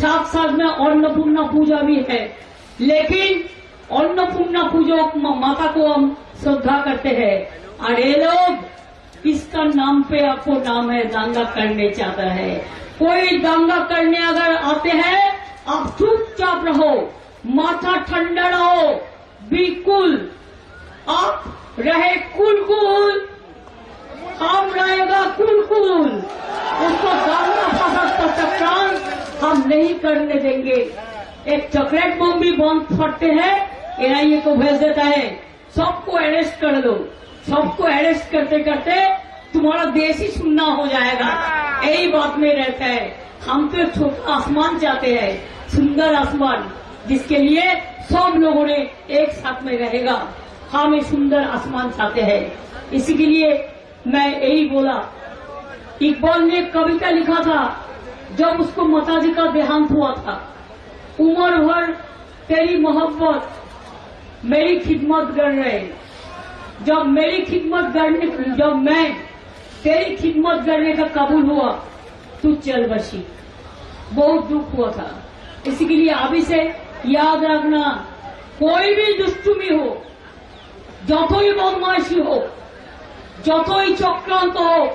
साथ साथ में अन्नपूर्णा पूजा भी है। लेकिन अन्नपूर्णा पूजा माता को हम श्रद्धा करते हैं, और ये लोग इसका नाम पे आपको नाम है दंगा करने चाहता है। कोई दंगा करने अगर आते हैं, आप चुपचाप रहो, माथा ठंडा रहो, बिल्कुल आप रहे कुल, हम रहेगा कुल। उसको दंगा फसाद का चक्रांत हम नहीं करने देंगे। एक चॉकलेट बम भी बंद फटते हैं, एनआईए को भेज देता है, सबको अरेस्ट कर लो। सबको अरेस्ट करते करते तुम्हारा देश ही सुनना हो जाएगा। यही बात में रहता है। हम तो छोटा आसमान चाहते हैं, सुंदर आसमान, जिसके लिए सब लोगों ने एक साथ में रहेगा। हम एक सुंदर आसमान चाहते हैं। इसी के लिए मैं यही बोला। इकबाल ने एक कविता लिखा था जब उसको माताजी का देहांत हुआ था। उम्र भर तेरी मोहब्बत मेरी खिदमत कर रहे, जब मैं तेरी खिदमत करने का कबूल हुआ, तू चल बसी। बहुत दुख हुआ था। इसी के लिए अभी से याद रखना, कोई भी दुष्टुमी हो, যতই বদমাইশি হোক, যতই চক্রান্ত হোক,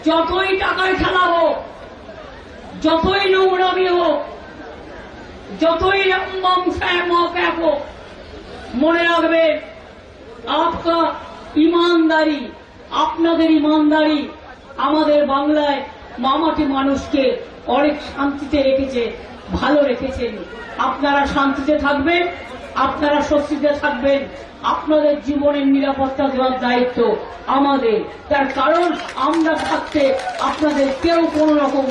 যতই টাকার খেলা হোক, যতই নোংরামি হোক, যতই রম্বম স্যামক হোক, মনে রাখবেন आपका ईमानदारी, আপনাদের ईमानदारी আমাদের বাংলায় মামাটি মানুষকে অনেক শান্তিতে রেখেছে, ভালো রেখেছেন। আপনারা শান্তিতে থাকবেন, আপনারা স্বস্তিতে থাকবেন। আপনাদের জীবনের নিরাপত্তা দেওয়ার দায়িত্ব আমাদের। তার কারণ আমরা থাকতে আপনাদের কেউ কোন রকম